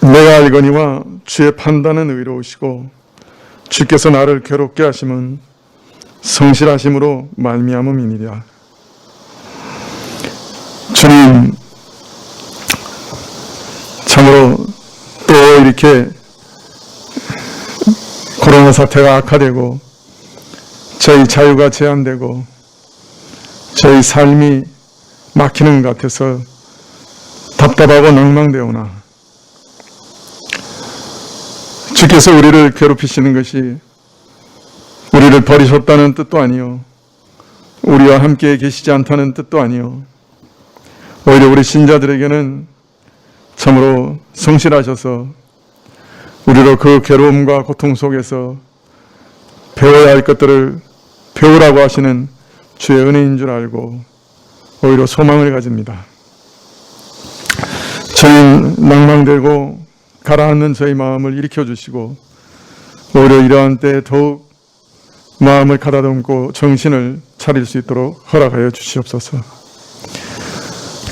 내가 알거니와 주의 판단은 의로우시고 주께서 나를 괴롭게 하심은 성실하심으로 말미암음이니라. 주님, 참으로 또 이렇게 코로나 사태가 악화되고 저희 자유가 제한되고 저희 삶이 막히는 것 같아서 답답하고 낭망되오나 주께서 우리를 괴롭히시는 것이 우리를 버리셨다는 뜻도 아니요, 우리와 함께 계시지 않다는 뜻도 아니요, 오히려 우리 신자들에게는 참으로 성실하셔서 우리로 그 괴로움과 고통 속에서 배워야 할 것들을 배우라고 하시는 주의 은혜인 줄 알고 오히려 소망을 가집니다. 저희 낭망되고 가라앉는 저희 마음을 일으켜 주시고 오히려 이러한 때에 더욱 마음을 가다듬고 정신을 차릴 수 있도록 허락하여 주시옵소서.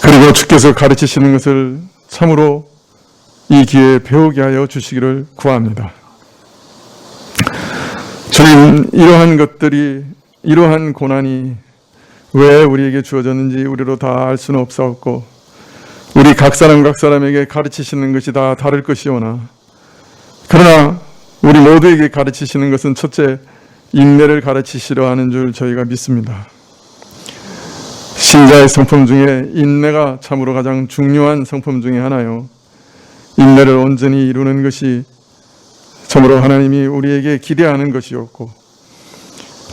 그리고 주께서 가르치시는 것을 참으로 이 기회에 배우게 하여 주시기를 구합니다. 주님, 이러한 것들이, 이러한 고난이 왜 우리에게 주어졌는지 우리로 다 알 수는 없사옵고 우리 각 사람에게 가르치시는 것이 다 다를 것이오나 그러나 우리 모두에게 가르치시는 것은 첫째, 인내를 가르치시려 하는 줄 저희가 믿습니다. 신자의 성품 중에 인내가 참으로 가장 중요한 성품 중에 하나요. 인내를 온전히 이루는 것이 참으로 하나님이 우리에게 기대하는 것이었고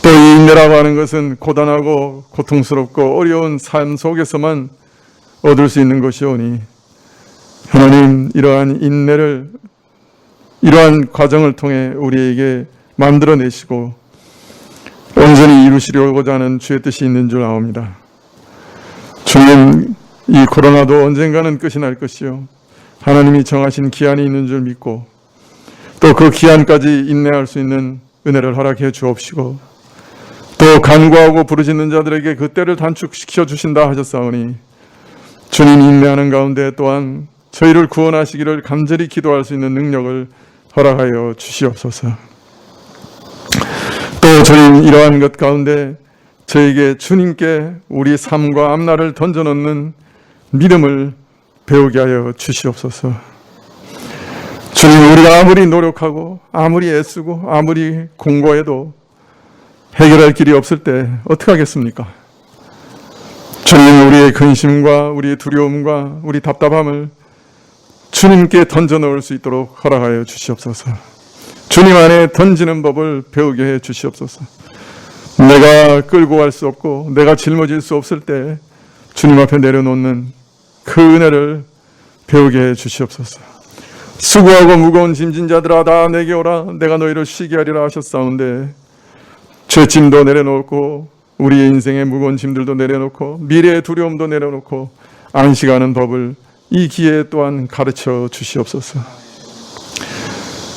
또 이 인내라고 하는 것은 고단하고 고통스럽고 어려운 삶 속에서만 얻을 수 있는 것이오니 하나님, 이러한 인내를 이러한 과정을 통해 우리에게 만들어내시고 온전히 이루시려고자 하는 주의 뜻이 있는 줄 아옵니다. 주님, 이 코로나도 언젠가는 끝이 날 것이요 하나님이 정하신 기한이 있는 줄 믿고 또 그 기한까지 인내할 수 있는 은혜를 허락해 주옵시고 또 간구하고 부르짖는 자들에게 그 때를 단축시켜 주신다 하셨사오니 주님, 인내하는 가운데 또한 저희를 구원하시기를 간절히 기도할 수 있는 능력을 허락하여 주시옵소서. 또 주님, 이러한 것 가운데 저에게 주님께 우리 삶과 앞날을 던져놓는 믿음을 배우게 하여 주시옵소서. 주님, 우리가 아무리 노력하고 아무리 애쓰고 아무리 공고해도 해결할 길이 없을 때 어떻게 하겠습니까? 주님, 우리의 근심과 우리의 두려움과 우리 답답함을 주님께 던져 넣을 수 있도록 허락하여 주시옵소서. 주님 안에 던지는 법을 배우게 해 주시옵소서. 내가 끌고 갈 수 없고 내가 짊어질 수 없을 때 주님 앞에 내려놓는 그 은혜를 배우게 해 주시옵소서. 수고하고 무거운 짐진 자들아 다 내게 오라, 내가 너희를 쉬게 하리라 하셨사온데 죄짐도 내려놓고 우리의 인생의 무거운 짐들도 내려놓고 미래의 두려움도 내려놓고 안식하는 법을 이 기회에 또한 가르쳐 주시옵소서.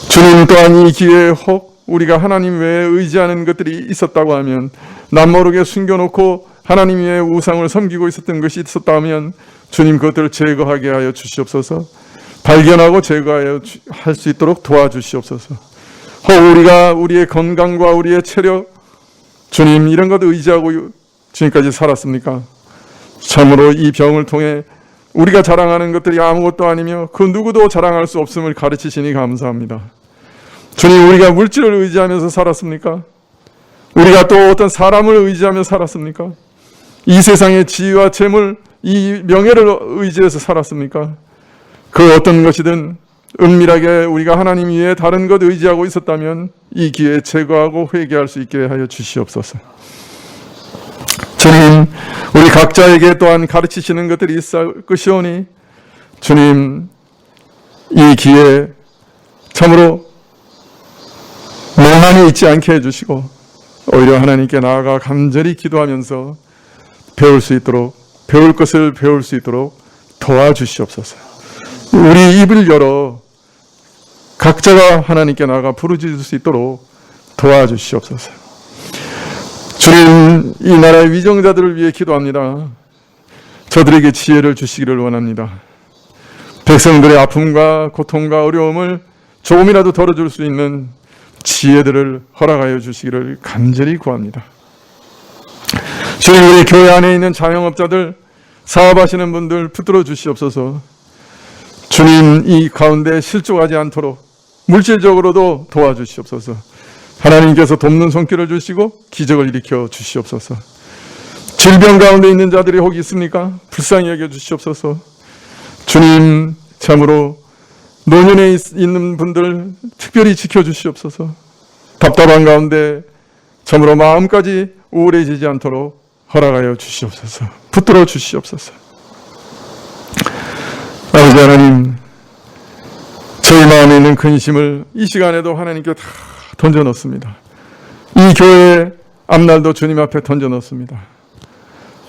주님, 또한 이 기회에 혹 우리가 하나님 외에 의지하는 것들이 있었다고 하면 남모르게 숨겨놓고 하나님 외에 우상을 섬기고 있었던 것이 있었다면 주님, 그것들을 제거하게 하여 주시옵소서. 발견하고 제거하여 할 수 있도록 도와주시옵소서. 혹 우리가 우리의 건강과 우리의 체력, 주님, 이런 것 의지하고 지금까지 살았습니까? 참으로 이 병을 통해 우리가 자랑하는 것들이 아무것도 아니며 그 누구도 자랑할 수 없음을 가르치시니 감사합니다. 주님, 우리가 물질을 의지하면서 살았습니까? 우리가 또 어떤 사람을 의지하며 살았습니까? 이 세상의 지위와 재물, 이 명예를 의지해서 살았습니까? 그 어떤 것이든 은밀하게 우리가 하나님 위에 다른 것 의지하고 있었다면 이 기회에 제거하고 회개할 수 있게 하여 주시옵소서. 주님, 우리 각자에게 또한 가르치시는 것들이 있을 것이오니 주님, 이 기회에 참으로 멍하니 있지 않게 해주시고 오히려 하나님께 나아가 간절히 기도하면서 배울 수 있도록, 배울 것을 배울 수 있도록 도와주시옵소서. 우리 입을 열어 각자가 하나님께 나아가 부르짖을 수 있도록 도와주시옵소서. 주님, 이 나라의 위정자들을 위해 기도합니다. 저들에게 지혜를 주시기를 원합니다. 백성들의 아픔과 고통과 어려움을 조금이라도 덜어줄 수 있는 지혜들을 허락하여 주시기를 간절히 구합니다. 주님, 우리 교회 안에 있는 자영업자들, 사업하시는 분들 붙들어 주시옵소서. 주님, 이 가운데 실족하지 않도록 물질적으로도 도와주시옵소서. 하나님께서 돕는 손길을 주시고 기적을 일으켜 주시옵소서. 질병 가운데 있는 자들이 혹 있습니까? 불쌍히 여겨 주시옵소서. 주님, 참으로 노년에 있는 분들 특별히 지켜주시옵소서. 답답한 가운데 참으로 마음까지 우울해지지 않도록 허락하여 주시옵소서. 붙들어 주시옵소서. 아버지 하나님, 저희 마음에 있는 근심을 이 시간에도 하나님께 다 던져 넣습니다. 이 교회의 앞날도 주님 앞에 던져 넣습니다.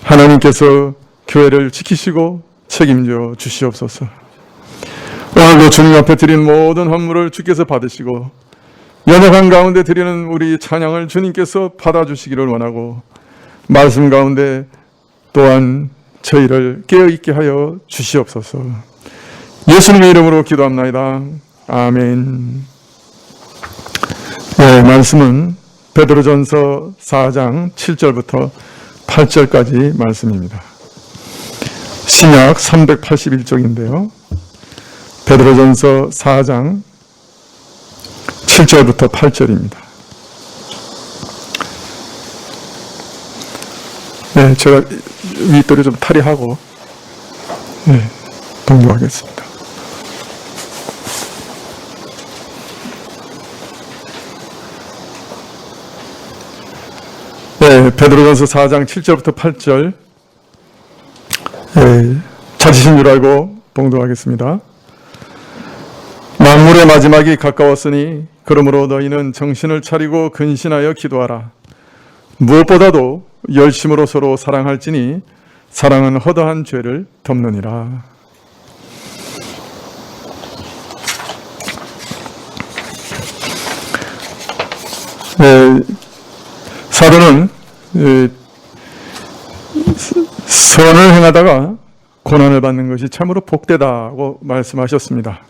하나님께서 교회를 지키시고 책임져 주시옵소서. 오늘도 주님 앞에 드린 모든 헌물을 주께서 받으시고 연약한 가운데 드리는 우리 찬양을 주님께서 받아주시기를 원하고 말씀 가운데 또한 저희를 깨어있게 하여 주시옵소서. 예수님의 이름으로 기도합나이다. 아멘. 네, 말씀은 베드로전서 4장 7절부터 8절까지 말씀입니다. 신약 381쪽인데요. 베드로전서 4장 7절부터 8절입니다. 네, 제가 윗돌이 좀 탈의하고 동조하겠습니다. 네, 베드로전서 4장 7절부터 8절 찾으신 줄 알고 봉독하겠습니다. 만물의 마지막이 가까웠으니 그러므로 너희는 정신을 차리고 근신하여 기도하라. 무엇보다도 열심으로 서로 사랑할지니 사랑은 허다한 죄를 덮느니라. 사도는 선을 행하다가 고난을 받는 것이 참으로 복되다고 말씀하셨습니다.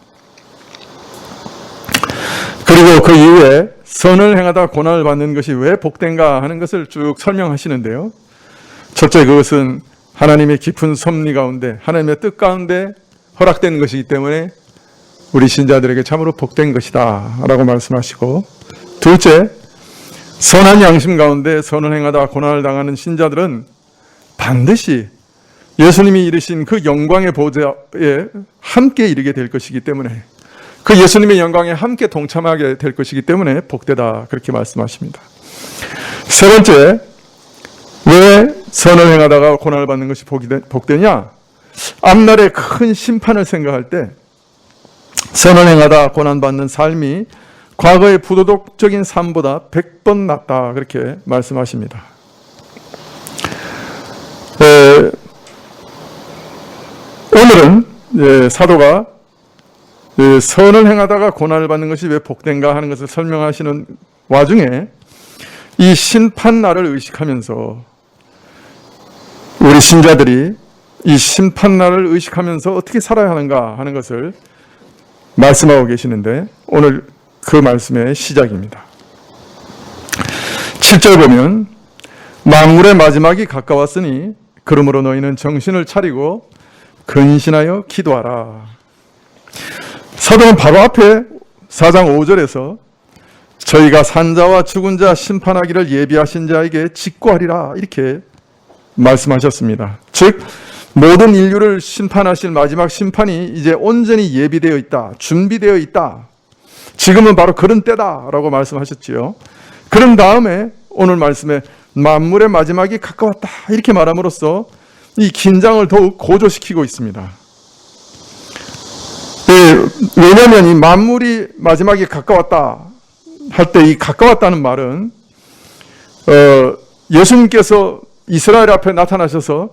그리고 그 이후에 선을 행하다 고난을 받는 것이 왜 복된가 하는 것을 쭉 설명하시는데요. 첫째, 그것은 하나님의 깊은 섭리 가운데, 하나님의 뜻 가운데 허락된 것이기 때문에 우리 신자들에게 참으로 복된 것이다 라고 말씀하시고, 둘째, 선한 양심 가운데 선을 행하다 고난을 당하는 신자들은 반드시 예수님이 이르신 그 영광의 보좌에 함께 이르게 될 것이기 때문에, 그 예수님의 영광에 함께 동참하게 될 것이기 때문에 복되다, 그렇게 말씀하십니다. 세 번째, 왜 선을 행하다가 고난을 받는 것이 복되냐? 앞날의 큰 심판을 생각할 때 선을 행하다 고난받는 삶이 과거의 부도덕적인 삶보다 100번 낫다, 그렇게 말씀하십니다. 오늘은 사도가 선을 행하다가 고난을 받는 것이 왜 복된가 하는 것을 설명하시는 와중에 이 심판날을 의식하면서 우리 신자들이 이 심판날을 의식하면서 어떻게 살아야 하는가 하는 것을 말씀하고 계시는데, 오늘 그 말씀의 시작입니다. 7절 보면 만물의 마지막이 가까웠으니 그러므로 너희는 정신을 차리고 근신하여 기도하라. 사도는 바로 앞에 4장 5절에서 저희가 산자와 죽은 자 심판하기를 예비하신 자에게 직고하리라, 이렇게 말씀하셨습니다. 즉 모든 인류를 심판하실 마지막 심판이 이제 온전히 예비되어 있다, 준비되어 있다, 지금은 바로 그런 때다라고 말씀하셨지요. 그런 다음에 오늘 말씀에 만물의 마지막이 가까웠다, 이렇게 말함으로써 이 긴장을 더욱 고조시키고 있습니다. 왜냐하면 이 만물이 마지막이 가까웠다 할 때 이 가까웠다는 말은 예수님께서 이스라엘 앞에 나타나셔서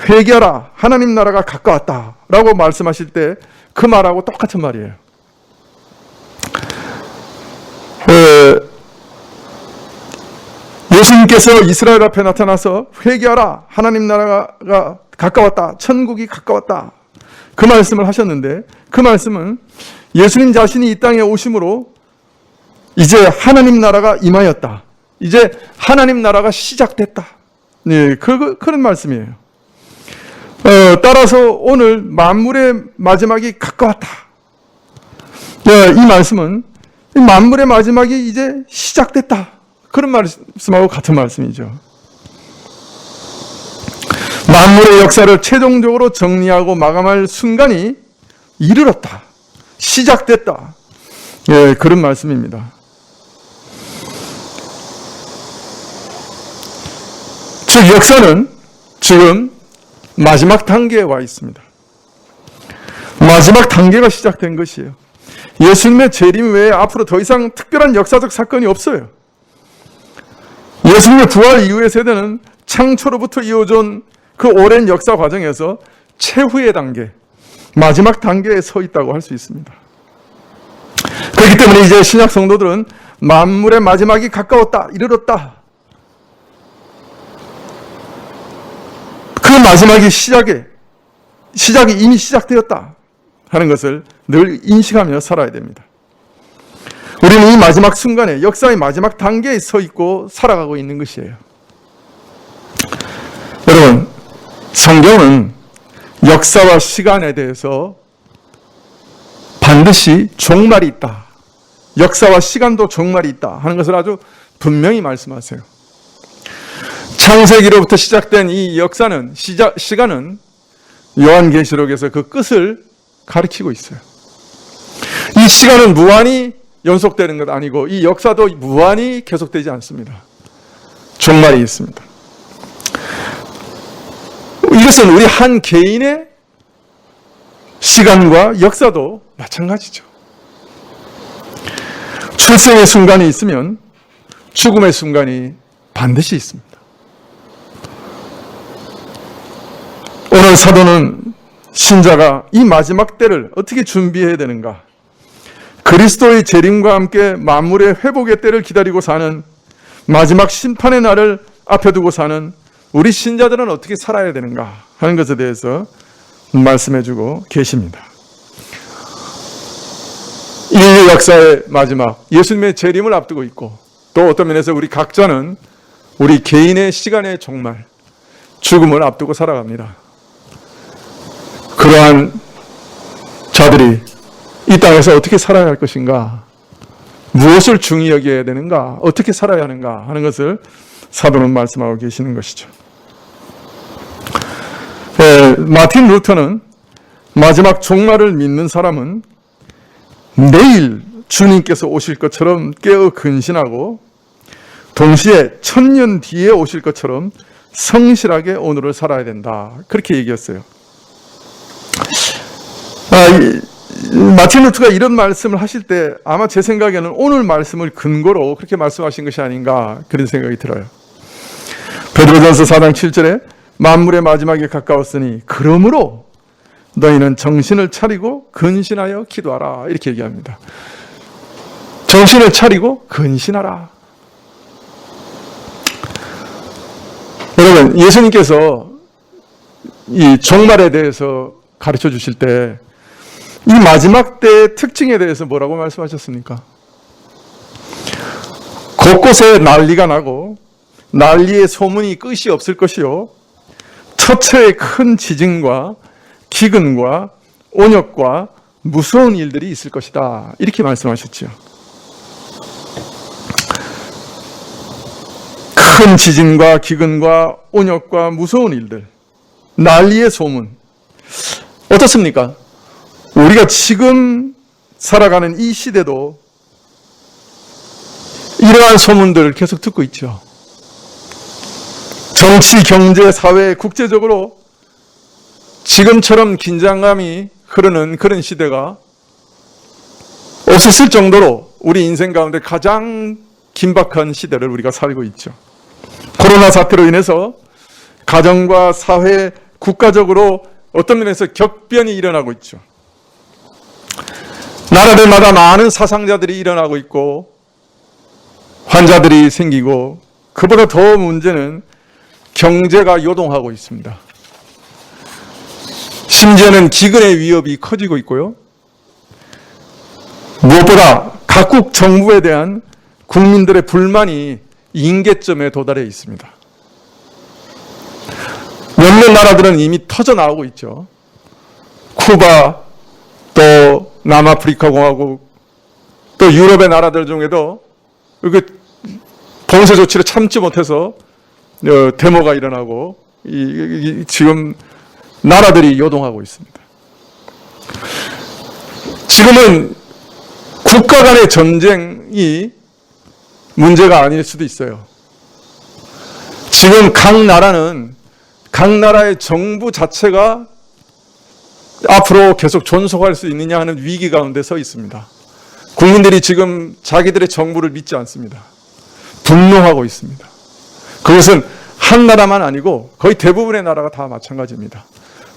회개하라, 하나님 나라가 가까웠다 라고 말씀하실 때 그 말하고 똑같은 말이에요. 예수님께서 이스라엘 앞에 나타나서 회개하라, 하나님 나라가 가까웠다, 천국이 가까웠다, 그 말씀을 하셨는데 그 말씀은 예수님 자신이 이 땅에 오심으로 이제 하나님 나라가 임하였다. 이제 하나님 나라가 시작됐다. 네, 그런 말씀이에요. 따라서 오늘 만물의 마지막이 가까웠다. 이 말씀은 만물의 마지막이 이제 시작됐다. 그런 말씀하고 같은 말씀이죠. 만물의 역사를 최종적으로 정리하고 마감할 순간이 이르렀다. 시작됐다. 예, 그런 말씀입니다. 즉 역사는 지금 마지막 단계에 와 있습니다. 마지막 단계가 시작된 것이에요. 예수님의 재림 외에 앞으로 더 이상 특별한 역사적 사건이 없어요. 예수님의 부활 이후의 세대는 창초로부터 이어져 온 그 오랜 역사 과정에서 최후의 단계, 마지막 단계에 서 있다고 할 수 있습니다. 그렇기 때문에 이제 신약 성도들은 만물의 마지막이 가까웠다, 이르렀다. 그 마지막이 시작이 이미 시작되었다 하는 것을 늘 인식하며 살아야 됩니다. 우리는 이 마지막 순간에, 역사의 마지막 단계에 서 있고 살아가고 있는 것이에요. 여러분, 성경은 역사와 시간에 대해서 반드시 종말이 있다. 역사와 시간도 종말이 있다 하는 것을 아주 분명히 말씀하세요. 창세기로부터 시작된 이 역사는, 시간은 요한계시록에서 그 끝을 가리키고 있어요. 이 시간은 무한히 연속되는 것 아니고 이 역사도 무한히 계속되지 않습니다. 종말이 있습니다. 이것은 우리 한 개인의 시간과 역사도 마찬가지죠. 출생의 순간이 있으면 죽음의 순간이 반드시 있습니다. 오늘 사도는 신자가 이 마지막 때를 어떻게 준비해야 되는가, 그리스도의 재림과 함께 만물의 회복의 때를 기다리고 사는, 마지막 심판의 날을 앞에 두고 사는 우리 신자들은 어떻게 살아야 되는가 하는 것에 대해서 말씀해주고 계십니다. 인류 역사의 마지막, 예수님의 재림을 앞두고 있고, 또 어떤 면에서 우리 각자는 우리 개인의 시간의 종말, 죽음을 앞두고 살아갑니다. 그러한 자들이 이 땅에서 어떻게 살아야 할 것인가, 무엇을 중히 여겨야 되는가, 어떻게 살아야 하는가 하는 것을 사도는 말씀하고 계시는 것이죠. 마틴 루터는 마지막 종말을 믿는 사람은 내일 주님께서 오실 것처럼 깨어 근신하고 동시에 1000년 뒤에 오실 것처럼 성실하게 오늘을 살아야 된다. 그렇게 얘기했어요. 마틴 루터가 이런 말씀을 하실 때 아마 제 생각에는 오늘 말씀을 근거로 그렇게 말씀하신 것이 아닌가 그런 생각이 들어요. 베드로전서 4장 7절에 만물의 마지막에 가까웠으니 그러므로 너희는 정신을 차리고 근신하여 기도하라 이렇게 얘기합니다. 정신을 차리고 근신하라. 여러분, 예수님께서 이 종말에 대해서 가르쳐 주실 때 이 마지막 때의 특징에 대해서 뭐라고 말씀하셨습니까? 곳곳에 난리가 나고 난리의 소문이 끝이 없을 것이요, 처처의 큰 지진과 기근과 온역과 무서운 일들이 있을 것이다 이렇게 말씀하셨죠. 큰 지진과 기근과 온역과 무서운 일들, 난리의 소문. 어떻습니까? 우리가 지금 살아가는 이 시대도 이러한 소문들을 계속 듣고 있죠. 정치, 경제, 사회, 국제적으로 지금처럼 긴장감이 흐르는 그런 시대가 없었을 정도로 우리 인생 가운데 가장 긴박한 시대를 우리가 살고 있죠. 코로나 사태로 인해서 가정과 사회, 국가적으로 어떤 면에서 격변이 일어나고 있죠. 나라들마다 많은 사상자들이 일어나고 있고 환자들이 생기고, 그보다 더 문제는 경제가 요동하고 있습니다. 심지어는 기근의 위협이 커지고 있고요. 무엇보다 각국 정부에 대한 국민들의 불만이 임계점에 도달해 있습니다. 몇몇 나라들은 이미 터져 나오고 있죠. 쿠바, 또 남아프리카 공화국, 또 유럽의 나라들 중에도 봉쇄 조치를 참지 못해서 데모가 일어나고 지금 나라들이 요동하고 있습니다. 지금은 국가 간의 전쟁이 문제가 아닐 수도 있어요. 지금 각 나라의 정부 자체가 앞으로 계속 존속할 수 있느냐 하는 위기 가운데 서 있습니다. 국민들이 지금 자기들의 정부를 믿지 않습니다. 분노하고 있습니다. 그것은 한 나라만 아니고 거의 대부분의 나라가 다 마찬가지입니다.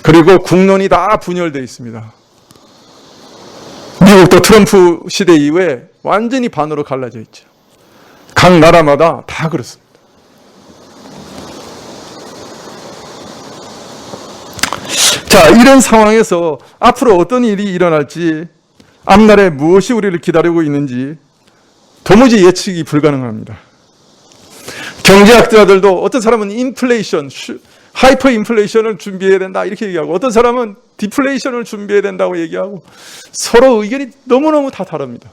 그리고 국론이 다 분열되어 있습니다. 미국도 트럼프 시대 이후에 완전히 반으로 갈라져 있죠. 각 나라마다 다 그렇습니다. 자, 이런 상황에서 앞으로 어떤 일이 일어날지, 앞날에 무엇이 우리를 기다리고 있는지 도무지 예측이 불가능합니다. 경제학자들도 어떤 사람은 인플레이션, 하이퍼 인플레이션을 준비해야 된다 이렇게 얘기하고, 어떤 사람은 디플레이션을 준비해야 된다고 얘기하고, 서로 의견이 너무너무 다 다릅니다.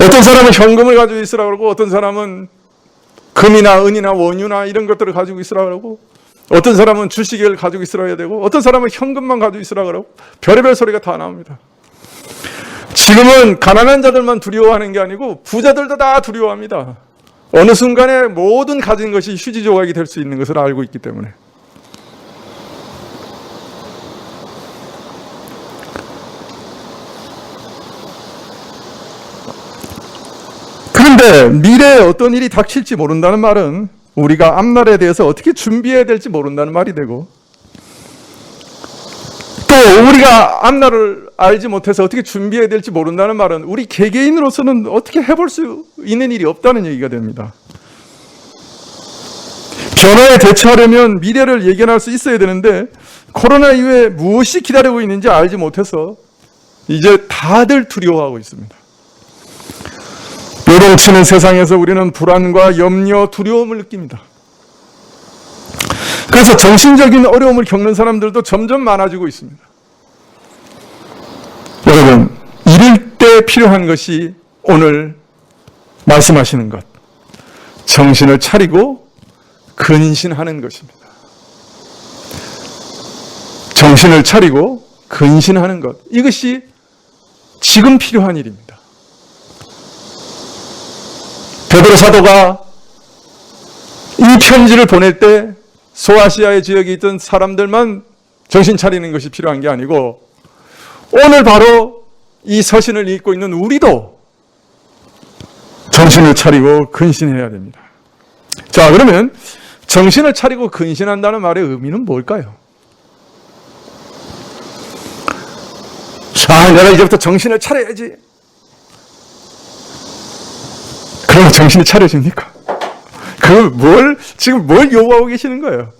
어떤 사람은 현금을 가지고 있으라고 그러고, 어떤 사람은 금이나 은이나 원유나 이런 것들을 가지고 있으라고 그러고, 어떤 사람은 주식을 가지고 있으라 해야 되고, 어떤 사람은 현금만 가지고 있으라 그러고, 별의별 소리가 다 나옵니다. 지금은 가난한 자들만 두려워하는 게 아니고 부자들도 다 두려워합니다. 어느 순간에 모든 가진 것이 휴지 조각이 될 수 있는 것을 알고 있기 때문에. 그런데 미래에 어떤 일이 닥칠지 모른다는 말은 우리가 앞날에 대해서 어떻게 준비해야 될지 모른다는 말이 되고, 또 우리가 앞날을 알지 못해서 어떻게 준비해야 될지 모른다는 말은 우리 개개인으로서는 어떻게 해볼 수 있는 일이 없다는 얘기가 됩니다. 변화에 대처하려면 미래를 예견할 수 있어야 되는데, 코로나 이후에 무엇이 기다리고 있는지 알지 못해서 이제 다들 두려워하고 있습니다. 요동치는 세상에서 우리는 불안과 염려, 두려움을 느낍니다. 그래서 정신적인 어려움을 겪는 사람들도 점점 많아지고 있습니다. 여러분, 이럴 때 필요한 것이 오늘 말씀하시는 것, 정신을 차리고 근신하는 것입니다. 정신을 차리고 근신하는 것, 이것이 지금 필요한 일입니다. 베드로 사도가 이 편지를 보낼 때 소아시아의 지역에 있던 사람들만 정신 차리는 것이 필요한 게 아니고, 오늘 바로 이 서신을 읽고 있는 우리도 정신을 차리고 근신해야 됩니다. 자, 그러면 정신을 차리고 근신한다는 말의 의미는 뭘까요? 자, 내가 이제부터 정신을 차려야지. 그러면 정신이 차려집니까? 지금 뭘 요구하고 계시는 거예요?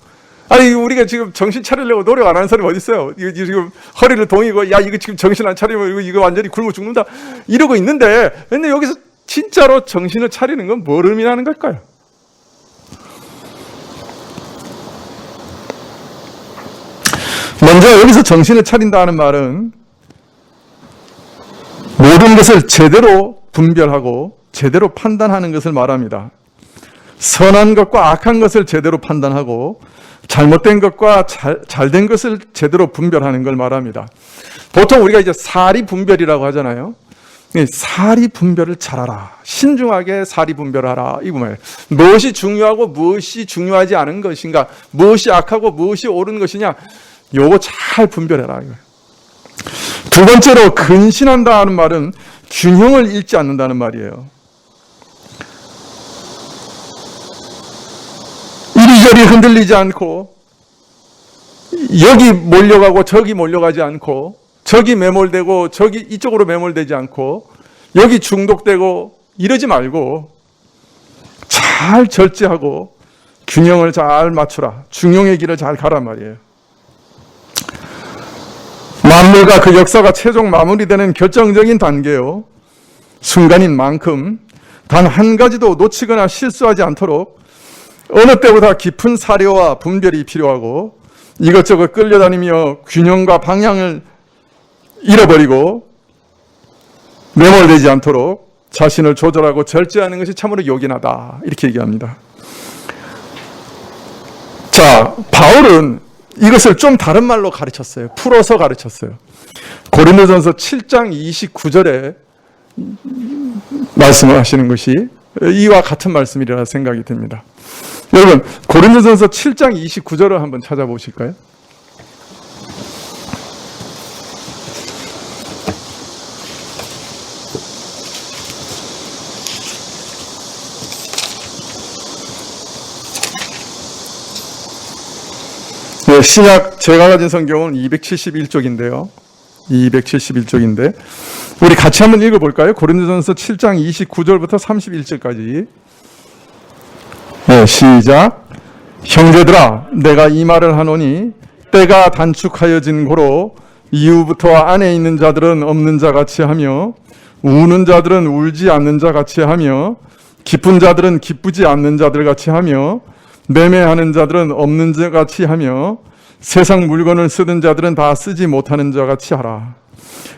아니, 우리가 지금 정신 차리려고 노력 안 하는 사람이 어디 있어요? 이거 지금 허리를 동이고, 야, 이거 지금 정신 안 차리면 이거 완전히 굶어 죽는다, 이러고 있는데, 근데 여기서 진짜로 정신을 차리는 건 뭘 의미하는 걸까요? 먼저 여기서 정신을 차린다는 말은 모든 것을 제대로 분별하고 제대로 판단하는 것을 말합니다. 선한 것과 악한 것을 제대로 판단하고 잘못된 것과 잘된 것을 제대로 분별하는 걸 말합니다. 보통 우리가 이제 사리 분별이라고 하잖아요. 사리 분별을 잘하라. 신중하게 사리 분별하라. 이거 말이에요. 무엇이 중요하고 무엇이 중요하지 않은 것인가, 무엇이 악하고 무엇이 옳은 것이냐, 요거 잘 분별해라. 이거예요. 두 번째로 근신한다 하는 말은 균형을 잃지 않는다는 말이에요. 이리저리 흔들리지 않고, 여기 몰려가고 저기 몰려가지 않고, 저기 매몰되고 저기 이쪽으로 매몰되지 않고, 여기 중독되고 이러지 말고 잘 절제하고 균형을 잘 맞추라. 중용의 길을 잘 가란 말이에요. 만물과 그 역사가 최종 마무리되는 결정적인 단계요. 순간인 만큼 단 한 가지도 놓치거나 실수하지 않도록 어느 때보다 깊은 사려와 분별이 필요하고 이것저것 끌려다니며 균형과 방향을 잃어버리고 매몰되지 않도록 자신을 조절하고 절제하는 것이 참으로 요긴하다. 이렇게 얘기합니다. 자, 바울은 이것을 좀 다른 말로 가르쳤어요. 풀어서 가르쳤어요. 고린도전서 7장 29절에 말씀을 하시는 것이 이와 같은 말씀이라 생각이 듭니다. 여러분, 고린도전서 7장 29절을 한번 찾아보실까요? 네, 신약 제가 가진 성경은 271쪽인데요. 271쪽인데 우리 같이 한번 읽어볼까요? 고린도전서 7장 29절부터 31절까지. 네, 시작. 형제들아, 내가 이 말을 하노니 때가 단축하여진 고로 이후부터 안에 있는 자들은 없는 자 같이 하며 우는 자들은 울지 않는 자 같이 하며 기쁜 자들은 기쁘지 않는 자들 같이 하며 매매하는 자들은 없는 자 같이 하며 세상 물건을 쓰는 자들은 다 쓰지 못하는 자 같이 하라.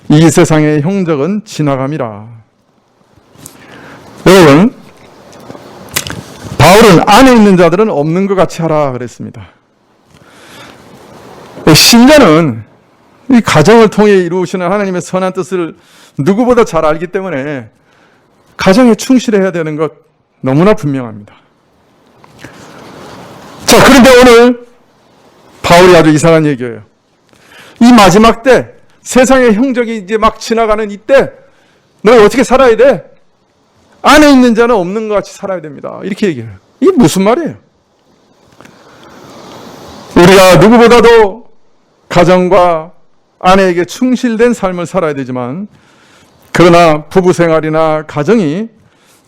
이 세상의 형적은 지나감이라. 여러분, 바울은 안에 있는 자들은 없는 것 같이 하라 그랬습니다. 신자는 이 가정을 통해 이루시는 하나님의 선한 뜻을 누구보다 잘 알기 때문에 가정에 충실해야 되는 것 너무나 분명합니다. 자, 그런데 오늘 바울이 아주 이상한 얘기예요. 이 마지막 때, 세상의 형적이 이제 막 지나가는 이때 너희 어떻게 살아야 돼? 안에 있는 자는 없는 것 같이 살아야 됩니다. 이렇게 얘기해요. 이게 무슨 말이에요? 우리가 누구보다도 가정과 아내에게 충실된 삶을 살아야 되지만, 그러나 부부 생활이나 가정이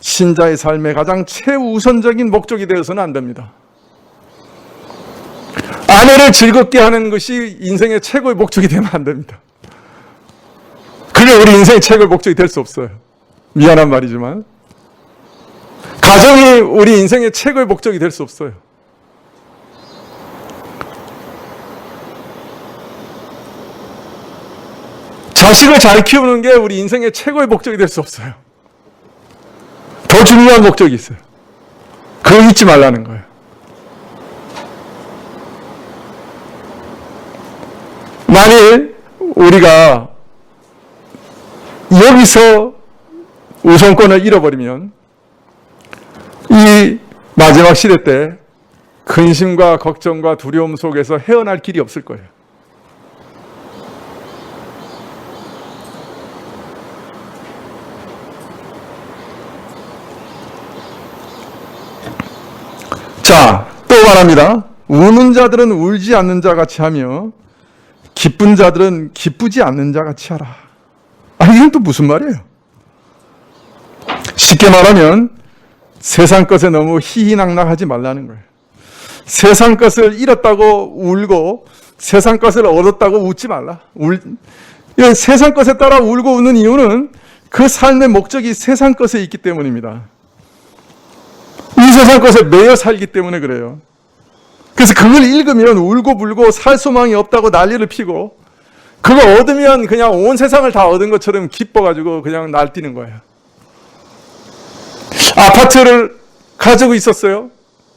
신자의 삶의 가장 최우선적인 목적이 되어서는 안 됩니다. 아내를 즐겁게 하는 것이 인생의 최고의 목적이 되면 안 됩니다. 그게 우리 인생의 최고의 목적이 될 수 없어요. 미안한 말이지만 가정이 우리 인생의 최고의 목적이 될 수 없어요. 자식을 잘 키우는 게 우리 인생의 최고의 목적이 될 수 없어요. 더 중요한 목적이 있어요. 그거 잊지 말라는 거예요. 만일 우리가 여기서 우선권을 잃어버리면 이 마지막 시대 때 근심과 걱정과 두려움 속에서 헤어날 길이 없을 거예요. 자, 또 말합니다. 우는 자들은 울지 않는 자 같이 하며 기쁜 자들은 기쁘지 않는 자 같이 하라. 이건 또 무슨 말이에요? 쉽게 말하면 세상 것에 너무 희희낙낙하지 말라는 거예요. 세상 것을 잃었다고 울고 세상 것을 얻었다고 웃지 말라. 세상 것에 따라 울고 웃는 이유는 그 삶의 목적이 세상 것에 있기 때문입니다. 이 세상 것에 매여 살기 때문에 그래요. 그래서 그걸 읽으면 울고 불고 살 소망이 없다고 난리를 피고 그거 얻으면 그냥 온 세상을 다 얻은 것처럼 기뻐가지고 그냥 날뛰는 거예요. 아파트를 가지고 있었어요.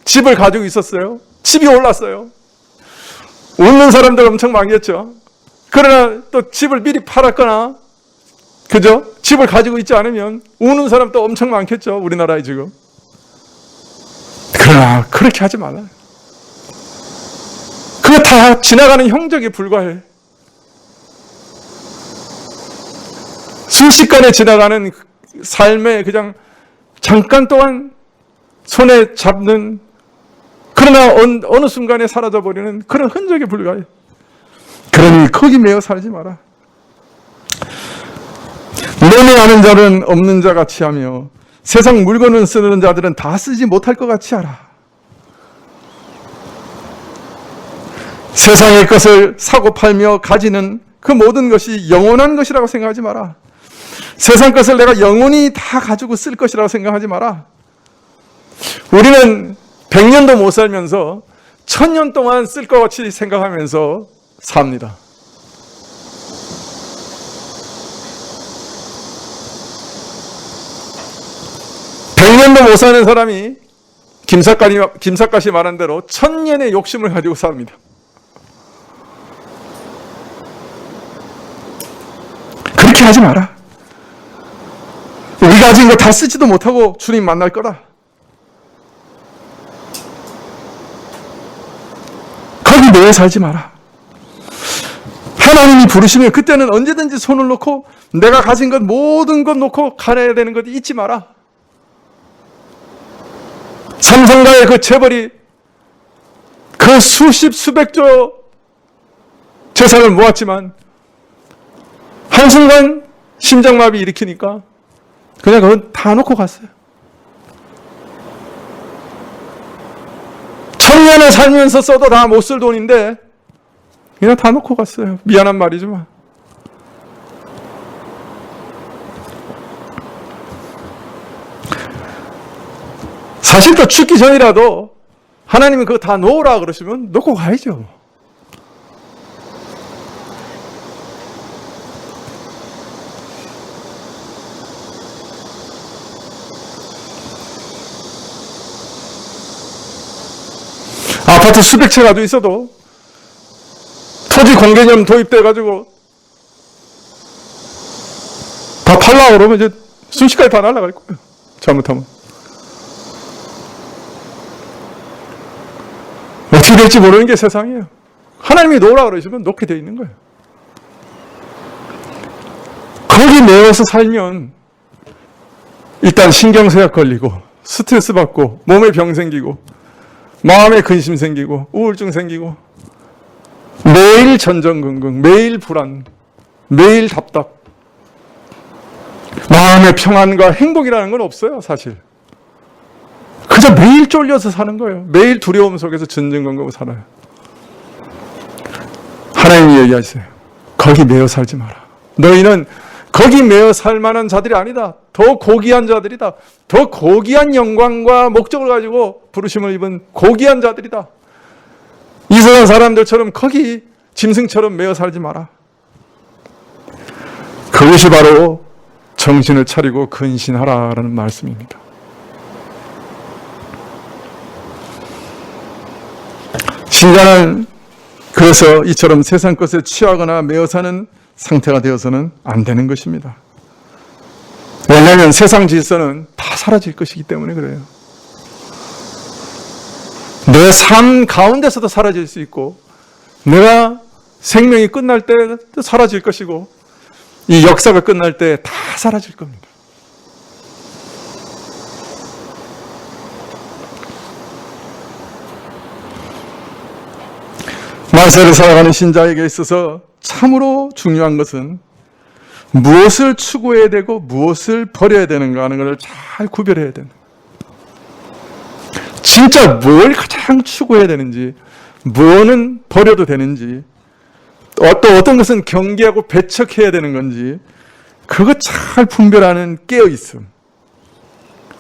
집을 가지고 있었어요. 집이 올랐어요. 웃는 사람들 엄청 많겠죠. 그러나 또 집을 미리 팔았거나 그죠? 집을 가지고 있지 않으면 우는 사람도 엄청 많겠죠. 우리나라에 지금. 그러나 그렇게 하지 말아요. 그거 다 지나가는 형적에 불과해. 순식간에 지나가는 삶에 그냥 잠깐 동안 손에 잡는, 그러나 어느 순간에 사라져버리는 그런 흔적에 불과해. 그러니 거기 매여 살지 마라. 매매하는 자는 없는 자 같이 하며 세상 물건을 쓰는 자들은 다 쓰지 못할 것 같이 하라. 세상의 것을 사고 팔며 가지는 그 모든 것이 영원한 것이라고 생각하지 마라. 세상 것을 내가 영원히 다 가지고 쓸 것이라고 생각하지 마라. 우리는 100년도 못 살면서 1000년 동안 쓸 것 같이 생각하면서 삽니다. 못 사는 사람이 김삿갓이 말한 대로 1000년의 욕심을 가지고 삽니다. 그렇게 하지 마라. 우리가 가진 거 다 쓰지도 못하고 주님 만날 거다. 거기 매여 살지 마라. 하나님이 부르시면 그때는 언제든지 손을 놓고 내가 가진 것 모든 것 놓고 가야 되는 것 잊지 마라. 삼성가의 그 재벌이 그 수십 수백조 재산을 모았지만 한순간 심장마비 일으키니까 그냥 그건 다 놓고 갔어요. 1000년을 살면서 써도 다 못 쓸 돈인데 그냥 다 놓고 갔어요. 미안한 말이지만. 사실 또 죽기 전이라도 하나님이 그거 다 놓으라 그러시면 놓고 가야죠. 아파트 수백 채 가지고 있어도 토지 공개념 도입돼가지고 다 팔라고 그러면 이제 순식간에 다 날아갈 거예요. 잘못하면. 어떻게 될지 모르는 게 세상이에요. 하나님이 놓으라 그러시면 놓게 돼 있는 거예요. 거기 매여서 살면 일단 신경쇠약 걸리고 스트레스 받고 몸에 병 생기고 마음에 근심 생기고 우울증 생기고 매일 전전긍긍, 매일 불안, 매일 답답. 마음의 평안과 행복이라는 건 없어요, 사실. 그저 매일 쫄려서 사는 거예요. 매일 두려움 속에서 전전긍긍 살아요. 하나님이 얘기하세요. 거기 매여 살지 마라. 너희는 거기 매여 살 만한 자들이 아니다. 더 고귀한 자들이다. 더 고귀한 영광과 목적을 가지고 부르심을 입은 고귀한 자들이다. 이 세상 사람들처럼 거기 짐승처럼 매여 살지 마라. 그것이 바로 정신을 차리고 근신하라라는 말씀입니다. 신자는 그래서 이처럼 세상 것에 취하거나 매여 사는 상태가 되어서는 안 되는 것입니다. 왜냐하면 세상 질서는 다 사라질 것이기 때문에 그래요. 내 삶 가운데서도 사라질 수 있고 내가 생명이 끝날 때 사라질 것이고 이 역사가 끝날 때 다 사라질 겁니다. 말세를 살아가는 신자에게 있어서 참으로 중요한 것은 무엇을 추구해야 되고 무엇을 버려야 되는가 하는 것을 잘 구별해야 되는 거예요. 진짜 뭘 가장 추구해야 되는지, 무엇은 버려도 되는지, 또 어떤 것은 경계하고 배척해야 되는 건지 그거 잘 분별하는 깨어있음,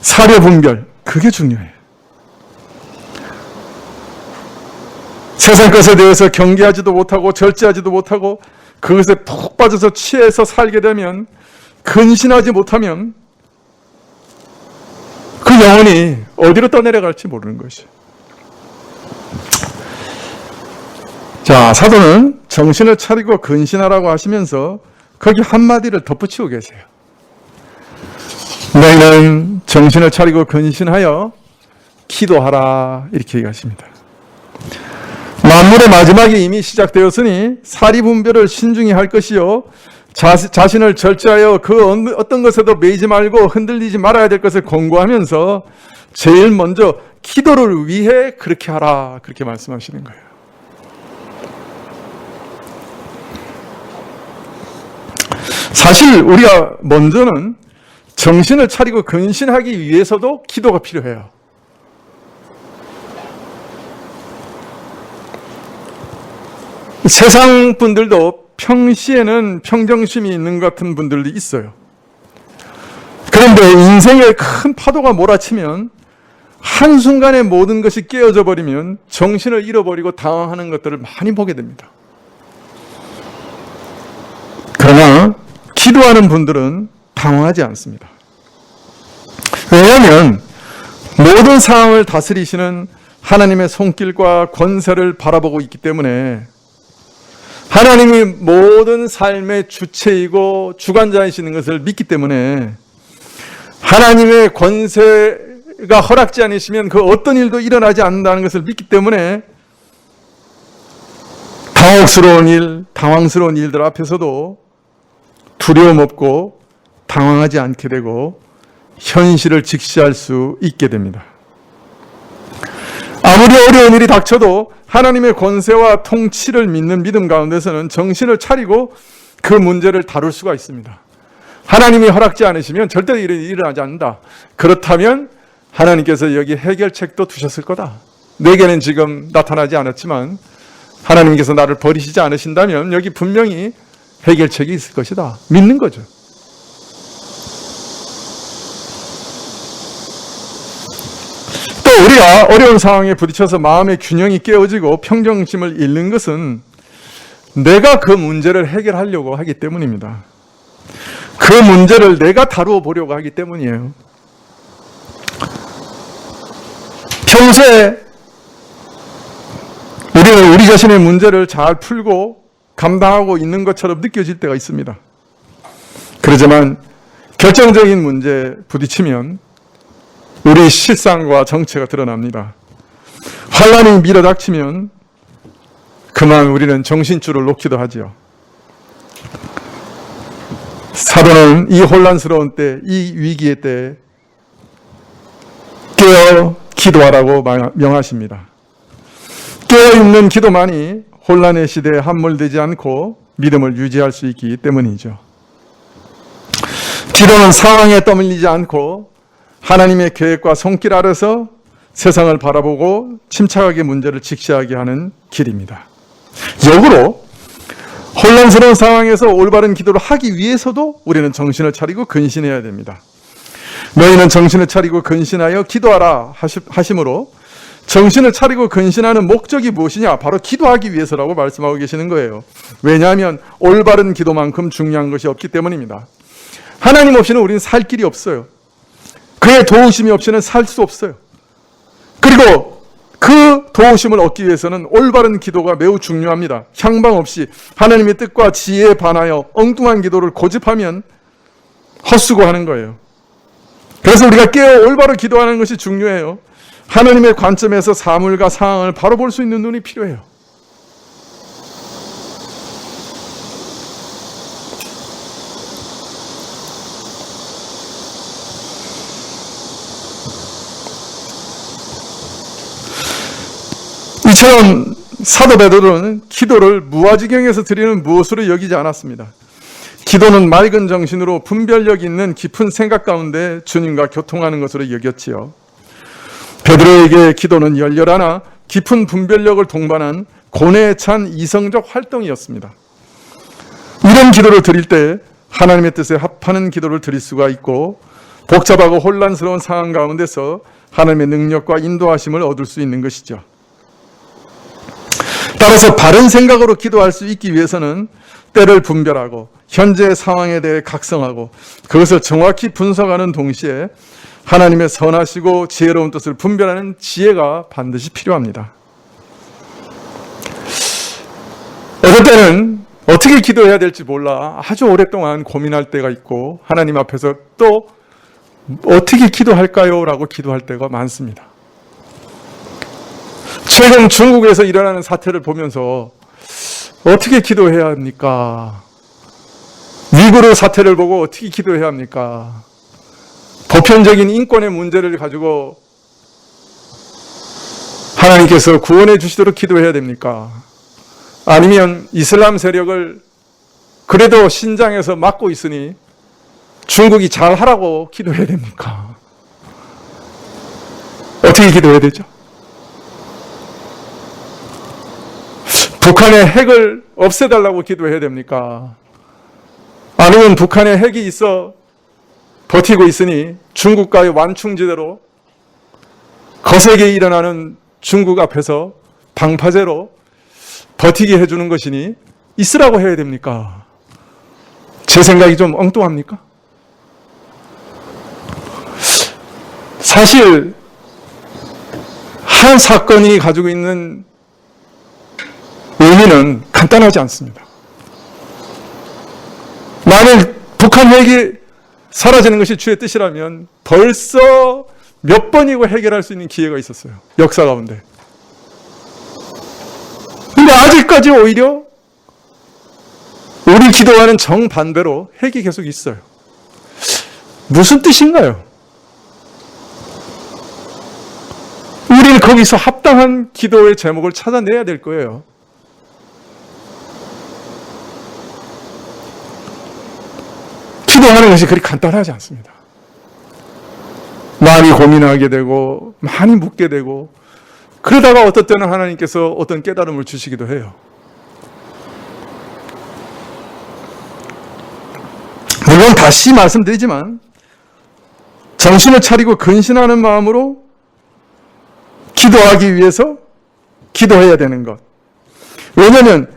사려 분별, 그게 중요해요. 세상 것에 대해서 경계하지도 못하고 절제하지도 못하고 그것에 푹 빠져서 취해서 살게 되면, 근신하지 못하면 그 영혼이 어디로 떠내려갈지 모르는 것이죠. 자, 사도는 정신을 차리고 근신하라고 하시면서 거기 한마디를 덧붙이고 계세요. 너희는 정신을 차리고 근신하여 기도하라, 이렇게 얘기하십니다. 만물의 마지막이 이미 시작되었으니 사리분별을 신중히 할 것이요 자신을 절제하여 그 어떤 것에도 매이지 말고 흔들리지 말아야 될 것을 권고하면서 제일 먼저 기도를 위해 그렇게 하라, 그렇게 말씀하시는 거예요. 사실 우리가 먼저는 정신을 차리고 근신하기 위해서도 기도가 필요해요. 세상 분들도 평시에는 평정심이 있는 것 같은 분들도 있어요. 그런데 인생에 큰 파도가 몰아치면 한순간에 모든 것이 깨어져 버리면 정신을 잃어버리고 당황하는 것들을 많이 보게 됩니다. 그러나 기도하는 분들은 당황하지 않습니다. 왜냐하면 모든 상황을 다스리시는 하나님의 손길과 권세를 바라보고 있기 때문에, 하나님이 모든 삶의 주체이고 주관자이시는 것을 믿기 때문에, 하나님의 권세가 허락지 않으시면 그 어떤 일도 일어나지 않는다는 것을 믿기 때문에 당황스러운 일들 앞에서도 두려움 없고 당황하지 않게 되고 현실을 직시할 수 있게 됩니다. 아무리 어려운 일이 닥쳐도 하나님의 권세와 통치를 믿는 믿음 가운데서는 정신을 차리고 그 문제를 다룰 수가 있습니다. 하나님이 허락지 않으시면 절대 일어나지 않는다. 그렇다면 하나님께서 여기 해결책도 두셨을 거다. 내게는 지금 나타나지 않았지만 하나님께서 나를 버리시지 않으신다면 여기 분명히 해결책이 있을 것이다. 믿는 거죠. 또 우리가 어려운 상황에 부딪혀서 마음의 균형이 깨어지고 평정심을 잃는 것은 내가 그 문제를 해결하려고 하기 때문입니다. 그 문제를 내가 다루어 보려고 하기 때문이에요. 평소에 우리는 우리 자신의 문제를 잘 풀고 감당하고 있는 것처럼 느껴질 때가 있습니다. 그러지만 결정적인 문제에 부딪히면 우리 실상과 정체가 드러납니다. 환란이 밀어닥치면 그만 우리는 정신줄을 놓기도 하지요. 사도는 이 혼란스러운 때, 이 위기의 때 깨어 기도하라고 명하십니다. 깨어있는 기도만이 혼란의 시대에 함몰되지 않고 믿음을 유지할 수 있기 때문이죠. 기도는 상황에 떠밀리지 않고 하나님의 계획과 손길 아래서 세상을 바라보고 침착하게 문제를 직시하게 하는 길입니다. 역으로 혼란스러운 상황에서 올바른 기도를 하기 위해서도 우리는 정신을 차리고 근신해야 됩니다. 너희는 정신을 차리고 근신하여 기도하라 하심으로, 정신을 차리고 근신하는 목적이 무엇이냐? 바로 기도하기 위해서라고 말씀하고 계시는 거예요. 왜냐하면 올바른 기도만큼 중요한 것이 없기 때문입니다. 하나님 없이는 우리는 살 길이 없어요. 그의 도우심이 없이는 살 수 없어요. 그리고 그 도우심을 얻기 위해서는 올바른 기도가 매우 중요합니다. 향방 없이 하나님의 뜻과 지혜에 반하여 엉뚱한 기도를 고집하면 헛수고하는 거예요. 그래서 우리가 깨어 올바로 기도하는 것이 중요해요. 하나님의 관점에서 사물과 상황을 바로 볼 수 있는 눈이 필요해요. 이처럼 사도 베드로는 기도를 무아지경에서 드리는 무엇으로 여기지 않았습니다. 기도는 맑은 정신으로 분별력 있는 깊은 생각 가운데 주님과 교통하는 것으로 여겼지요. 베드로에게 기도는 열렬하나 깊은 분별력을 동반한 고뇌에 찬 이성적 활동이었습니다. 이런 기도를 드릴 때 하나님의 뜻에 합하는 기도를 드릴 수가 있고, 복잡하고 혼란스러운 상황 가운데서 하나님의 능력과 인도하심을 얻을 수 있는 것이죠. 따라서 바른 생각으로 기도할 수 있기 위해서는 때를 분별하고 현재의 상황에 대해 각성하고 그것을 정확히 분석하는 동시에 하나님의 선하시고 지혜로운 뜻을 분별하는 지혜가 반드시 필요합니다. 어떨 때는 어떻게 기도해야 될지 몰라 아주 오랫동안 고민할 때가 있고, 하나님 앞에서 또 어떻게 기도할까요? 라고 기도할 때가 많습니다. 최근 중국에서 일어나는 사태를 보면서 어떻게 기도해야 합니까? 위구르 사태를 보고 어떻게 기도해야 합니까? 보편적인 인권의 문제를 가지고 하나님께서 구원해 주시도록 기도해야 됩니까? 아니면 이슬람 세력을 그래도 신장에서 막고 있으니 중국이 잘하라고 기도해야 됩니까? 어떻게 기도해야 되죠? 북한의 핵을 없애달라고 기도해야 됩니까? 아니면 북한에 핵이 있어 버티고 있으니 중국과의 완충지대로 거세게 일어나는 중국 앞에서 방파제로 버티게 해주는 것이니 있으라고 해야 됩니까? 제 생각이 좀 엉뚱합니까? 사실 한 사건이 가지고 있는 의미는 간단하지 않습니다. 만일 북한 핵이 사라지는 것이 주의 뜻이라면 벌써 몇 번이고 해결할 수 있는 기회가 있었어요. 역사 가운데. 근데 아직까지 오히려 우리 기도하는 정반대로 핵이 계속 있어요. 무슨 뜻인가요? 우리는 거기서 합당한 기도의 제목을 찾아내야 될 거예요. 기도하는 것이 그리 간단하지 않습니다. 많이 고민하게 되고 많이 묻게 되고 그러다가 어떨 때는 하나님께서 어떤 깨달음을 주시기도 해요. 물론 다시 말씀드리지만 정신을 차리고 근신하는 마음으로 기도하기 위해서 기도해야 되는 것. 왜냐하면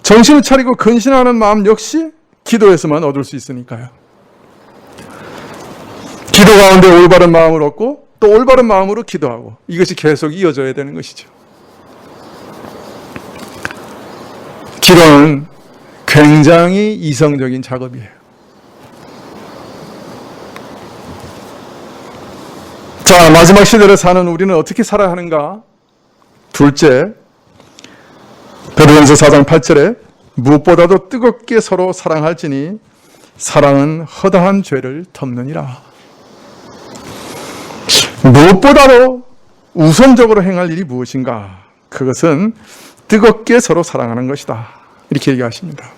정신을 차리고 근신하는 마음 역시 기도에서만 얻을 수 있으니까요. 기도 가운데 올바른 마음을 얻고 또 올바른 마음으로 기도하고 이것이 계속 이어져야 되는 것이죠. 기도는 굉장히 이성적인 작업이에요. 자, 마지막 시대를 사는 우리는 어떻게 살아야 하는가? 둘째, 베드로전서 4장 8절에 무엇보다도 뜨겁게 서로 사랑할지니 사랑은 허다한 죄를 덮느니라. 무엇보다도 우선적으로 행할 일이 무엇인가? 그것은 뜨겁게 서로 사랑하는 것이다. 이렇게 얘기하십니다.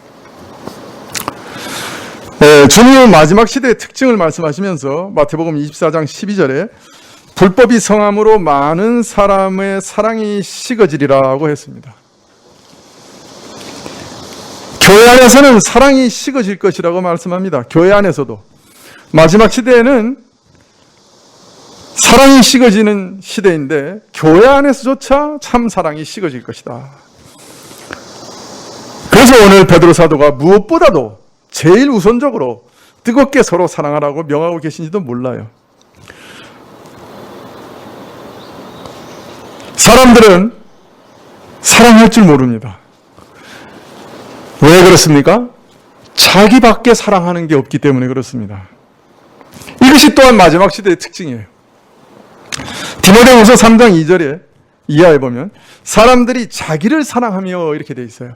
주님은 마지막 시대의 특징을 말씀하시면서 마태복음 24장 12절에 불법이 성함으로 많은 사람의 사랑이 식어지리라고 했습니다. 교회 안에서는 사랑이 식어질 것이라고 말씀합니다. 교회 안에서도. 마지막 시대에는 사랑이 식어지는 시대인데 교회 안에서조차 참 사랑이 식어질 것이다. 그래서 오늘 베드로 사도가 무엇보다도 제일 우선적으로 뜨겁게 서로 사랑하라고 명하고 계신지도 몰라요. 사람들은 사랑할 줄 모릅니다. 왜 그렇습니까? 자기밖에 사랑하는 게 없기 때문에 그렇습니다. 이것이 또한 마지막 시대의 특징이에요. 디모데후서 3장 2절에 이하에 보면 사람들이 자기를 사랑하며 이렇게 돼 있어요.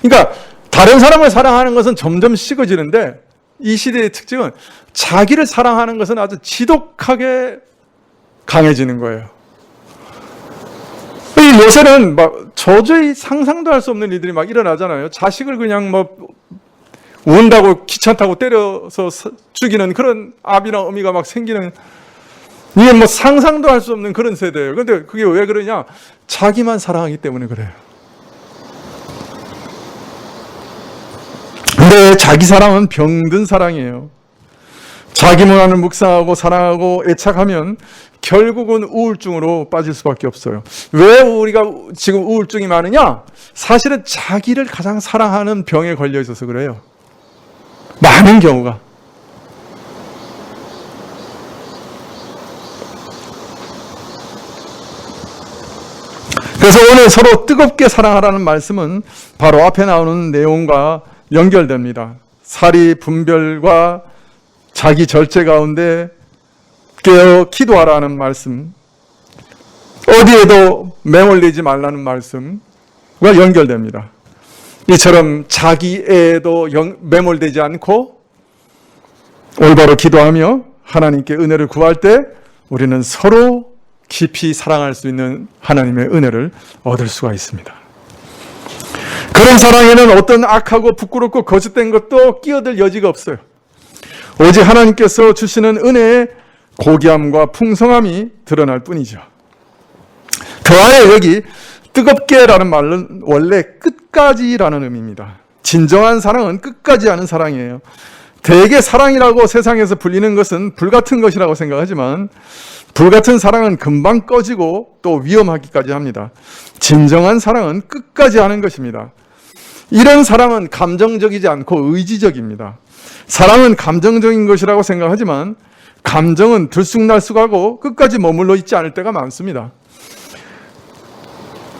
그러니까 다른 사람을 사랑하는 것은 점점 식어지는데 이 시대의 특징은 자기를 사랑하는 것은 아주 지독하게 강해지는 거예요. 요새는 막 도저히 상상도 할 수 없는 일들이 막 일어나잖아요. 자식을 그냥 운다고 귀찮다고 때려서 죽이는 그런 아비나 어미가 막 생기는, 이게 상상도 할 수 없는 그런 세대예요. 그런데 그게 왜 그러냐? 자기만 사랑하기 때문에 그래요. 근데 자기 사랑은 병든 사랑이에요. 자기 문화를 묵상하고 사랑하고 애착하면 결국은 우울증으로 빠질 수밖에 없어요. 왜 우리가 지금 우울증이 많으냐? 사실은 자기를 가장 사랑하는 병에 걸려 있어서 그래요. 많은 경우가. 그래서 오늘 서로 뜨겁게 사랑하라는 말씀은 바로 앞에 나오는 내용과 연결됩니다. 사리 분별과 자기 절제 가운데 깨어 기도하라는 말씀, 어디에도 매몰되지 말라는 말씀과 연결됩니다. 이처럼 자기에도 매몰되지 않고 올바로 기도하며 하나님께 은혜를 구할 때 우리는 서로 깊이 사랑할 수 있는 하나님의 은혜를 얻을 수가 있습니다. 그런 사랑에는 어떤 악하고 부끄럽고 거짓된 것도 끼어들 여지가 없어요. 오직 하나님께서 주시는 은혜의 고귀함과 풍성함이 드러날 뿐이죠. 그 안에 여기 뜨겁게라는 말은 원래 끝까지라는 의미입니다. 진정한 사랑은 끝까지 하는 사랑이에요. 대개 사랑이라고 세상에서 불리는 것은 불같은 것이라고 생각하지만 불같은 사랑은 금방 꺼지고 또 위험하기까지 합니다. 진정한 사랑은 끝까지 하는 것입니다. 이런 사랑은 감정적이지 않고 의지적입니다. 사랑은 감정적인 것이라고 생각하지만 감정은 들쑥날쑥하고 끝까지 머물러 있지 않을 때가 많습니다.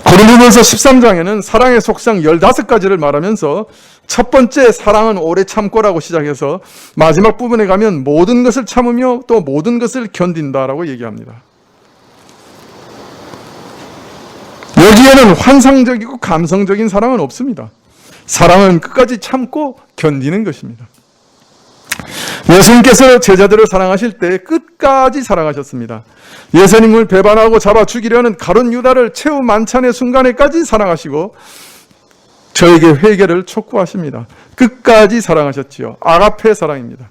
고린도전서 13장에는 사랑의 속성 15가지를 말하면서 첫 번째 사랑은 오래 참고라고 시작해서 마지막 부분에 가면 모든 것을 참으며 또 모든 것을 견딘다라고 얘기합니다. 여기에는 환상적이고 감성적인 사랑은 없습니다. 사랑은 끝까지 참고 견디는 것입니다. 예수님께서 제자들을 사랑하실 때 끝까지 사랑하셨습니다. 예수님을 배반하고 잡아 죽이려는 가룟 유다를 최후 만찬의 순간에까지 사랑하시고 저에게 회개를 촉구하십니다. 끝까지 사랑하셨지요. 아가페 사랑입니다.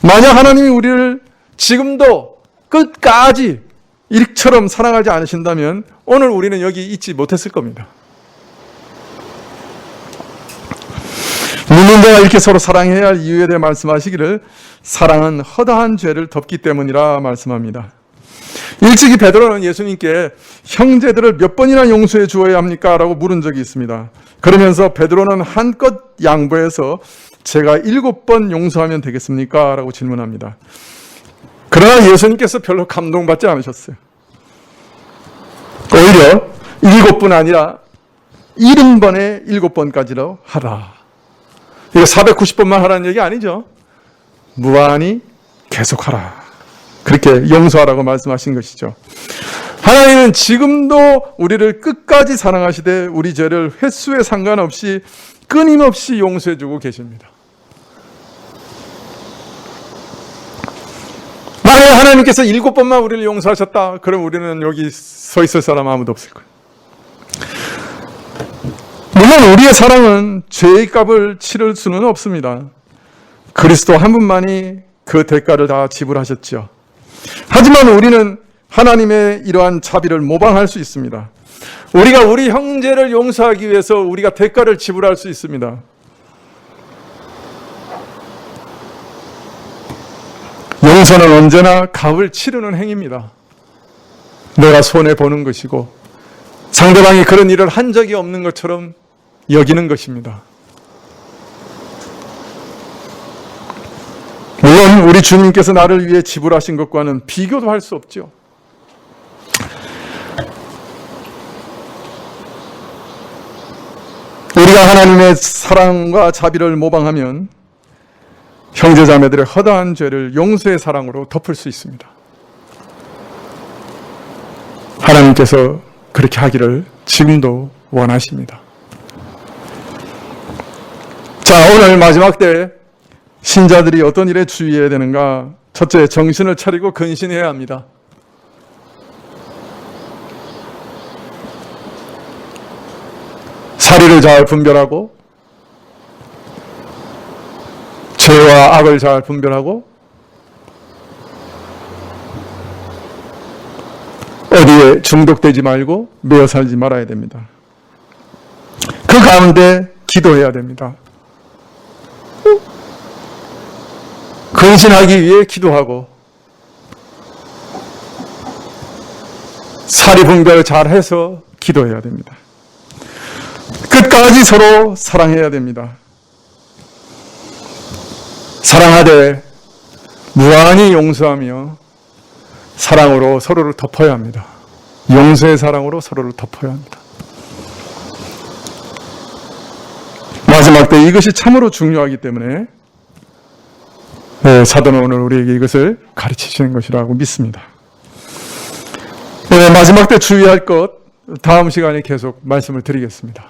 만약 하나님이 우리를 지금도 끝까지 이처럼 사랑하지 않으신다면 오늘 우리는 여기 있지 못했을 겁니다. 믿는 자가 이렇게 서로 사랑해야 할 이유에 대해 말씀하시기를 사랑은 허다한 죄를 덮기 때문이라 말씀합니다. 일찍이 베드로는 예수님께 형제들을 몇 번이나 용서해 주어야 합니까? 라고 물은 적이 있습니다. 그러면서 베드로는 한껏 양보해서 제가 7번 용서하면 되겠습니까? 라고 질문합니다. 그러나 예수님께서 별로 감동받지 않으셨어요. 오히려 7번 아니라 70번에 7번까지로 하라. 이거 490번만 하라는 얘기 아니죠. 무한히 계속하라. 그렇게 용서하라고 말씀하신 것이죠. 하나님은 지금도 우리를 끝까지 사랑하시되 우리 죄를 횟수에 상관없이 끊임없이 용서해주고 계십니다. 만약 하나님께서 7번만 우리를 용서하셨다, 그럼 우리는 여기 서 있을 사람 아무도 없을 거예요. 물론 우리의 사랑은 죄의 값을 치를 수는 없습니다. 그리스도 한 분만이 그 대가를 다 지불하셨죠. 하지만 우리는 하나님의 이러한 자비를 모방할 수 있습니다. 우리가 우리 형제를 용서하기 위해서 우리가 대가를 지불할 수 있습니다. 용서는 언제나 값을 치르는 행위입니다. 내가 손해보는 것이고 상대방이 그런 일을 한 적이 없는 것처럼 여기는 것입니다. 물론 우리 주님께서 나를 위해 지불하신 것과는 비교도 할 수 없죠. 우리가 하나님의 사랑과 자비를 모방하면 형제자매들의 허다한 죄를 용서의 사랑으로 덮을 수 있습니다. 하나님께서 그렇게 하기를 지금도 원하십니다. 자, 오늘 마지막 때 신자들이 어떤 일에 주의해야 되는가? 첫째, 정신을 차리고 근신해야 합니다. 사리를 잘 분별하고 죄와 악을 잘 분별하고 어디에 중독되지 말고 매여 살지 말아야 됩니다. 그 가운데 기도해야 됩니다. 근신하기 위해 기도하고 사리 분별 잘해서 기도해야 됩니다. 끝까지 서로 사랑해야 됩니다. 사랑하되 무한히 용서하며 사랑으로 서로를 덮어야 합니다. 용서의 사랑으로 서로를 덮어야 합니다. 마지막 때 이것이 참으로 중요하기 때문에 사도는 오늘 우리에게 이것을 가르치시는 것이라고 믿습니다. 마지막 때 주의할 것 다음 시간에 계속 말씀을 드리겠습니다.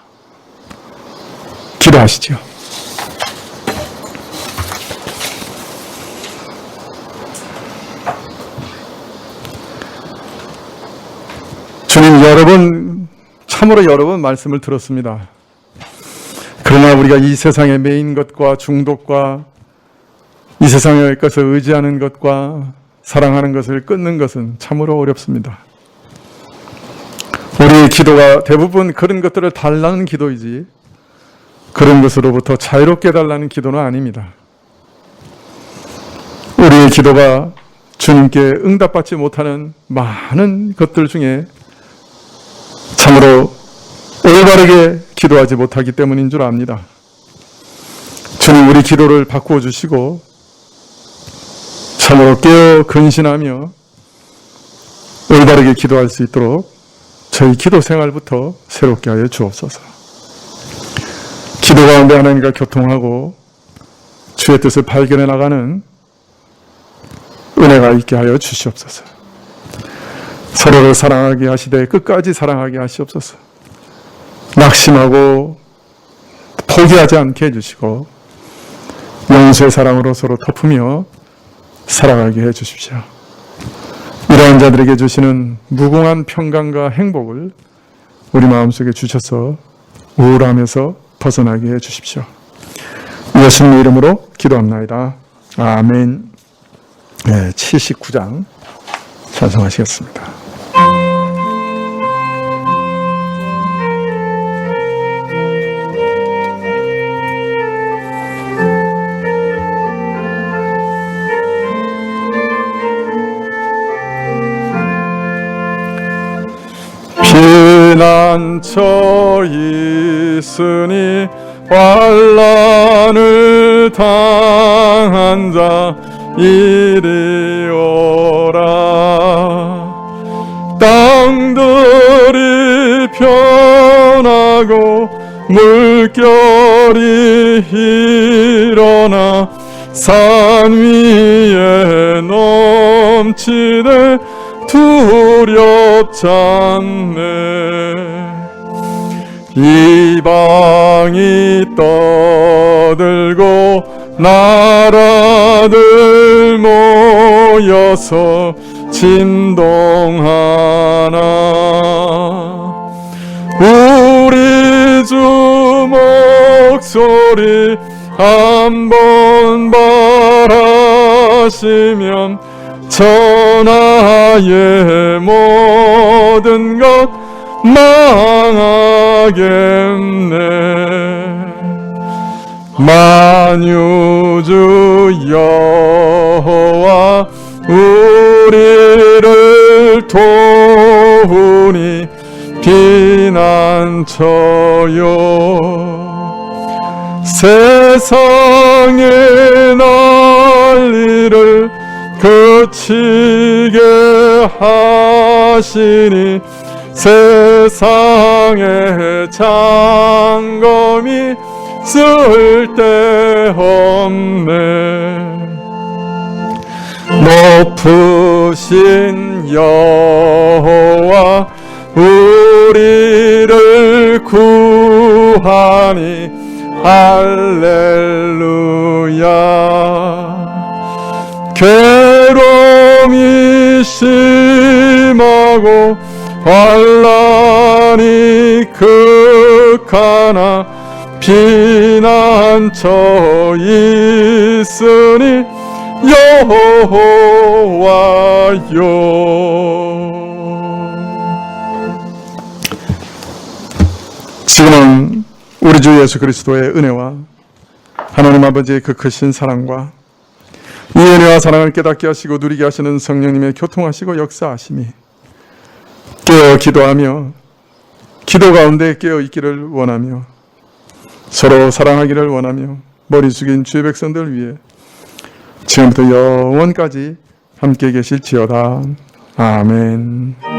기도하시죠. 주님, 참으로 여러 번 말씀을 들었습니다. 그러나 우리가 이 세상에 매인 것과 중독과 이 세상의 것을 의지하는 것과 사랑하는 것을 끊는 것은 참으로 어렵습니다. 우리의 기도가 대부분 그런 것들을 달라는 기도이지 그런 것으로부터 자유롭게 달라는 기도는 아닙니다. 우리의 기도가 주님께 응답받지 못하는 많은 것들 중에 참으로 올바르게 기도하지 못하기 때문인 줄 압니다. 주님 우리 기도를 바꾸어 주시고 참으로 깨어 근신하며 올바르게 기도할 수 있도록 저희 기도 생활부터 새롭게 하여 주옵소서. 기도 가운데 하나님과 교통하고 주의 뜻을 발견해 나가는 은혜가 있게 하여 주시옵소서. 서로를 사랑하게 하시되 끝까지 사랑하게 하시옵소서. 낙심하고 포기하지 않게 해주시고 용서의 사랑으로 서로 덮으며 살아가게 해주십시오. 이러한 자들에게 주시는 무궁한 평강과 행복을 우리 마음속에 주셔서 우울함에서 벗어나게 해주십시오. 예수님의 이름으로 기도합나이다. 아멘. 네, 79장 찬송하시겠습니다. 피난처 있으니 환난을 당한 자 이리 오라. 땅들이 변하고 물결이 일어나 산 위에 넘치되 두렵지 않네. 이방이 떠들고 나라들 모여서 진동하나. 우리 주 목소리 한번 바라시면 천하의 모든 것 망하겠네. 만유주 여호와 우리를 도우니 피난처요. 세상의 난리를 그치게 하시니 세상의 장검이 쓸데없네. 높으신 여호와 우리를 구하니 할렐루야. 괴로움이 심하고 환난이 극하나 피난처 있으니 여호와여. 지금은 우리 주 예수 그리스도의 은혜와 하나님 아버지의 그 크신 사랑과 이 은혜와 사랑을 깨닫게 하시고 누리게 하시는 성령님의 교통하시고 역사하심이 깨어 기도하며 기도 가운데 깨어 있기를 원하며 서로 사랑하기를 원하며 머리 숙인 주의 백성들 위해 지금부터 영원까지 함께 계실지어다. 아멘.